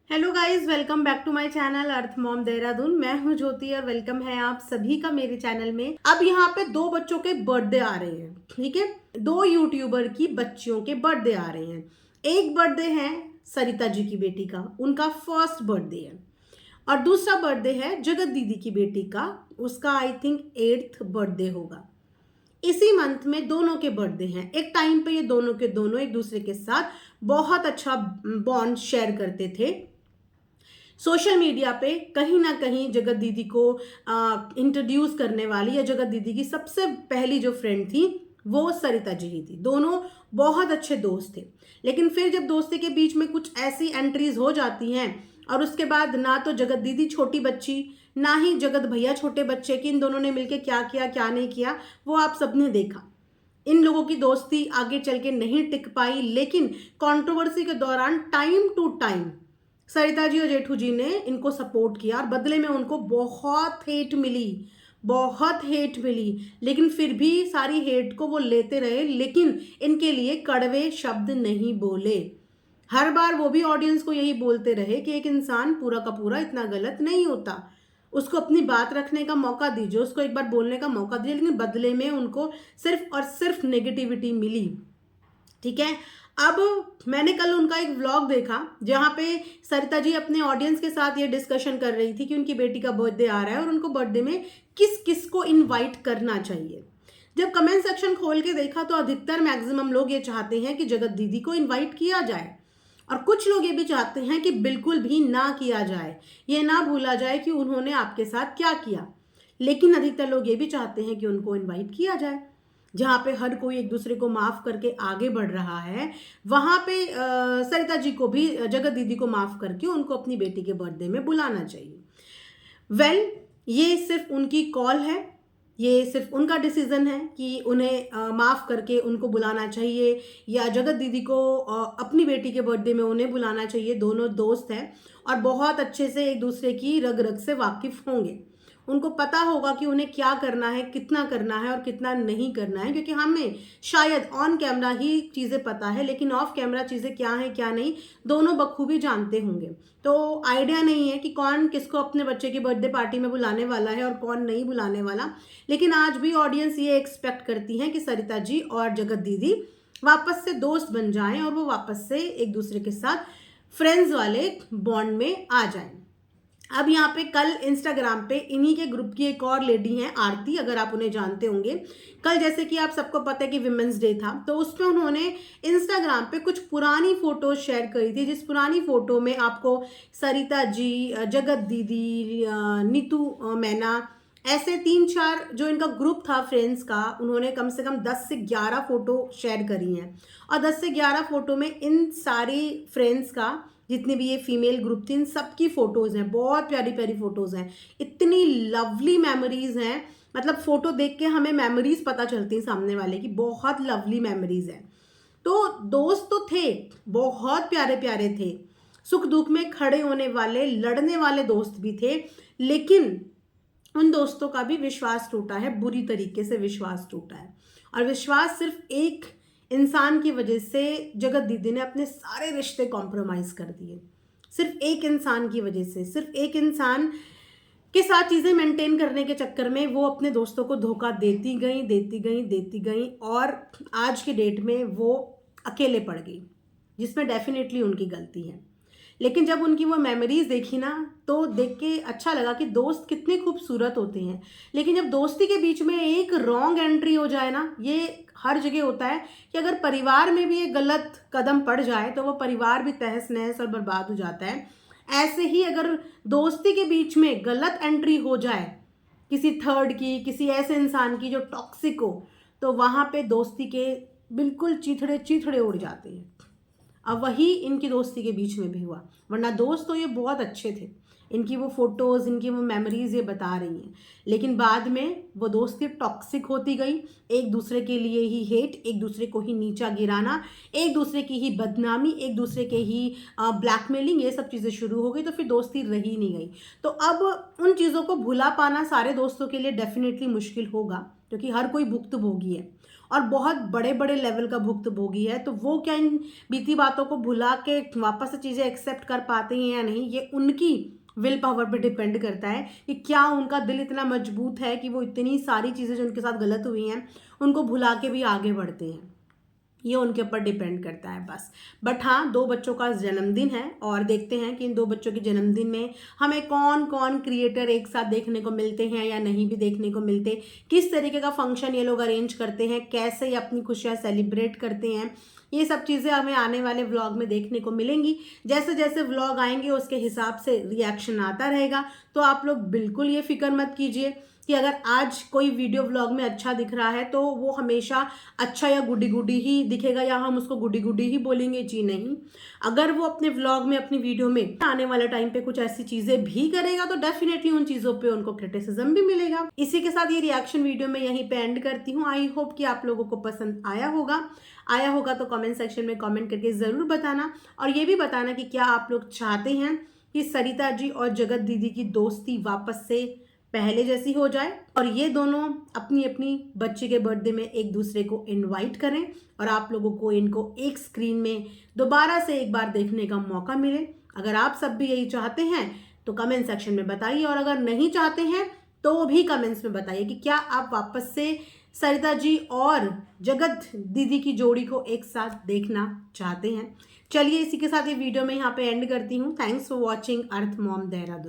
Hello guys, welcome back to my channel earth mom Dehradun. मैं हूं ज्योति और वेलकम है आप सभी का मेरे चैनल में। अब यहाँ पे दो बच्चों के बर्थडे आ रहे हैं, ठीक है। दो यूट्यूबर की बच्चियों के बर्थडे आ रहे हैं। एक बर्थडे है सरिता जी की बेटी का, उनका फर्स्ट बर्थडे है। और दूसरा बर्थडे है जगत दीदी की बेटी का, उसका आई थिंक 8th बर्थडे होगा। इसी मंथ में दोनों के बर्थडे हैं। एक टाइम पे ये दोनों के दोनों एक दूसरे के साथ बहुत अच्छा बॉन्ड शेयर करते थे। सोशल मीडिया पे कहीं ना कहीं जगत दीदी को इंट्रोड्यूस करने वाली या जगत दीदी की सबसे पहली जो फ्रेंड थी वो सरिता जी ही थी। दोनों बहुत अच्छे दोस्त थे, लेकिन फिर जब दोस्ती के बीच में कुछ ऐसी एंट्रीज हो जाती हैं और उसके बाद ना तो जगत दीदी छोटी बच्ची ना ही जगत भैया छोटे बच्चे, कि इन दोनों ने मिलकर क्या किया क्या नहीं किया वो आप सबने देखा। इन लोगों की दोस्ती आगे चल के नहीं टिक पाई, लेकिन कंट्रोवर्सी के दौरान time to time Sarita ji और जेठू जी ने इनको सपोर्ट किया और बदले में उनको बहुत हेट मिली, बहुत हेट मिली। लेकिन फिर भी सारी हेट को वो लेते रहे, लेकिन इनके लिए कड़वे शब्द नहीं बोले। हर बार वो भी ऑडियंस को यही बोलते रहे कि एक इंसान पूरा का पूरा इतना गलत नहीं होता, उसको अपनी बात रखने का मौका दीजिए, उसको एक बार बोलने का मौका दीजिए। लेकिन बदले में उनको सिर्फ और सिर्फ नेगेटिविटी मिली, ठीक है। अब मैंने कल उनका एक व्लॉग देखा जहां पे सरिता जी अपने ऑडियंस के साथ ये डिस्कशन कर रही थी कि उनकी बेटी का बर्थडे आ रहा है और उनको बर्थडे में किस किस को इनवाइट करना चाहिए। जब कमेंट सेक्शन खोल के देखा तो अधिकतर मैक्सिमम लोग ये चाहते हैं कि जगत दीदी को इनवाइट किया जाए, और कुछ लोग ये भी चाहते हैं कि बिल्कुल भी ना किया जाए, ये ना भूला जाए कि उन्होंने आपके साथ क्या किया। लेकिन अधिकतर लोग ये भी चाहते हैं कि उनको इनवाइट किया जाए। जहाँ पे हर कोई एक दूसरे को माफ करके आगे बढ़ रहा है, वहां पे सरिता जी को भी जगत दीदी को माफ करके उनको अपनी बेटी के बर्थडे में बुलाना चाहिए। ये सिर्फ उनकी कॉल है, ये सिर्फ उनका डिसीजन है कि उन्हें माफ करके उनको बुलाना चाहिए या जगत दीदी को अपनी बेटी के बर्थडे में उन्हें बुलाना चाहिए। दोनों दोस्त हैं और बहुत अच्छे से एक दूसरे की रग रग से वाकिफ होंगे। उनको पता होगा कि उन्हें क्या करना है, कितना करना है और कितना नहीं करना है, क्योंकि हमें शायद ऑन कैमरा ही चीज़ें पता है, लेकिन ऑफ कैमरा चीज़ें क्या है क्या नहीं दोनों बखूबी जानते होंगे। तो आइडिया नहीं है कि कौन किसको अपने बच्चे की बर्थडे पार्टी में बुलाने वाला है और कौन नहीं बुलाने वाला। लेकिन आज भी ऑडियंस ये एक्सपेक्ट करती है कि सरिता जी और जगत दीदी वापस से दोस्त बन जाएं और वो वापस से एक दूसरे के साथ फ्रेंड्स वाले बॉन्ड में आ जाएं। अब यहाँ पे कल इंस्टाग्राम पे इन्हीं के ग्रुप की एक और लेडी हैं आरती, अगर आप उन्हें जानते होंगे। कल जैसे कि आप सबको पता है कि विमेंस डे था, तो उसमें उन्होंने इंस्टाग्राम पे कुछ पुरानी फोटोज शेयर करी थी, जिस पुरानी फोटो में आपको सरिता जी, जगत दीदी, नीतू मैना, ऐसे 3-4 जो इनका ग्रुप था फ्रेंड्स का, उन्होंने कम से कम 10 से 11 फोटो शेयर करी हैं। और 10 से 11 फोटो में इन सारी फ्रेंड्स का, जितनी भी ये फीमेल ग्रुप थी, इन सबकी फोटोज हैं। बहुत प्यारी प्यारी फोटोज हैं, इतनी लवली मेमोरीज हैं। मतलब फोटो देख के हमें मेमोरीज पता चलती हैं सामने वाले की, बहुत लवली मेमोरीज हैं। तो दोस्त तो थे, बहुत प्यारे प्यारे थे, सुख दुख में खड़े होने वाले, लड़ने वाले दोस्त भी थे। लेकिन उन दोस्तों का भी विश्वास टूटा है, बुरी तरीके से विश्वास टूटा है। और विश्वास सिर्फ एक इंसान की वजह से जगत दीदी ने अपने सारे रिश्ते कॉम्प्रोमाइज कर दिए। सिर्फ एक इंसान की वजह से, सिर्फ एक इंसान के साथ चीज़ें मेंटेन करने के चक्कर में वो अपने दोस्तों को धोखा देती गई देती गई देती गई, और आज के डेट में वो अकेले पड़ गई, जिसमें डेफिनेटली उनकी गलती है। लेकिन जब उनकी वो मेमोरीज देखी ना, तो देख के अच्छा लगा कि दोस्त कितने खूबसूरत होते हैं। लेकिन जब दोस्ती के बीच में एक रॉन्ग एंट्री हो जाए ना, ये हर जगह होता है कि अगर परिवार में भी एक गलत कदम पड़ जाए तो वो परिवार भी तहस नहस और बर्बाद हो जाता है। ऐसे ही अगर दोस्ती के बीच में गलत एंट्री हो जाए किसी थर्ड की, किसी ऐसे इंसान की जो टॉक्सिक हो, तो वहाँ पे दोस्ती के बिल्कुल चीथड़े चीथड़े उड़ जाते हैं। अब वही इनकी दोस्ती के बीच में भी हुआ, वरना दोस्त तो ये बहुत अच्छे थे। इनकी वो फोटोज़, इनकी वो मेमोरीज ये बता रही हैं। लेकिन बाद में वो दोस्ती टॉक्सिक होती गई, एक दूसरे के लिए ही हेट, एक दूसरे को ही नीचा गिराना, एक दूसरे की ही बदनामी, एक दूसरे के ही ब्लैकमेलिंग, ये सब चीज़ें शुरू हो गई। तो फिर दोस्ती रही नहीं गई। तो अब उन चीज़ों को भुला पाना सारे दोस्तों के लिए डेफिनेटली मुश्किल होगा, क्योंकि हर कोई भुक्तभोगी है। और बहुत बड़े बड़े लेवल का भुक्तभोगी है, तो वो क्या इन बीती बातों को भुला के वापस से चीज़ें एक्सेप्ट कर पाते हैं या नहीं, ये उनकी विल पावर पे डिपेंड करता है कि क्या उनका दिल इतना मजबूत है कि वो इतनी सारी चीज़ें जो उनके साथ गलत हुई हैं उनको भुला के भी आगे बढ़ते हैं। ये उनके ऊपर डिपेंड करता है बस। बट हाँ, 2 बच्चों का जन्मदिन है और देखते हैं कि इन 2 बच्चों के जन्मदिन में हमें कौन कौन क्रिएटर एक साथ देखने को मिलते हैं या नहीं भी देखने को मिलते, किस तरीके का फंक्शन ये लोग अरेंज करते हैं, कैसे ये अपनी खुशियाँ सेलिब्रेट करते हैं। ये सब चीज़ें हमें आने वाले व्लॉग में देखने को मिलेंगी। जैसे जैसे व्लॉग आएंगे उसके हिसाब से रिएक्शन आता रहेगा। तो आप लोग बिल्कुल ये फिक्र मत कीजिए कि अगर आज कोई वीडियो व्लॉग में अच्छा दिख रहा है तो वो हमेशा अच्छा या गुडी गुडी ही दिखेगा या हम उसको गुडी गुडी ही बोलेंगे। जी नहीं, अगर वो अपने व्लॉग में अपनी वीडियो में आने वाले टाइम पे कुछ ऐसी चीजें भी करेगा तो डेफिनेटली उन चीजों पे उनको क्रिटिसिज्म भी मिलेगा। इसी के साथ ये रिएक्शन वीडियो मैं यहीं पे एंड करती हूँ। आई होप कि आप लोगों को पसंद आया होगा तो कमेंट सेक्शन में कमेंट करके जरूर बताना, और ये भी बताना कि क्या आप लोग चाहते हैं कि सरिता जी और जगत दीदी की दोस्ती वापस से पहले जैसी हो जाए और ये दोनों अपनी अपनी बच्चे के बर्थडे में एक दूसरे को इनवाइट करें और आप लोगों को इनको एक स्क्रीन में दोबारा से एक बार देखने का मौका मिले। अगर आप सब भी यही चाहते हैं तो कमेंट सेक्शन में बताइए, और अगर नहीं चाहते हैं तो भी कमेंट्स में बताइए कि क्या आप वापस से सरिता जी और जगत दीदी की जोड़ी को एक साथ देखना चाहते हैं। चलिए, इसी के साथ ये वीडियो मैं यहाँ पे एंड करती हूँ। Thanks for watching earth mom Dehradun.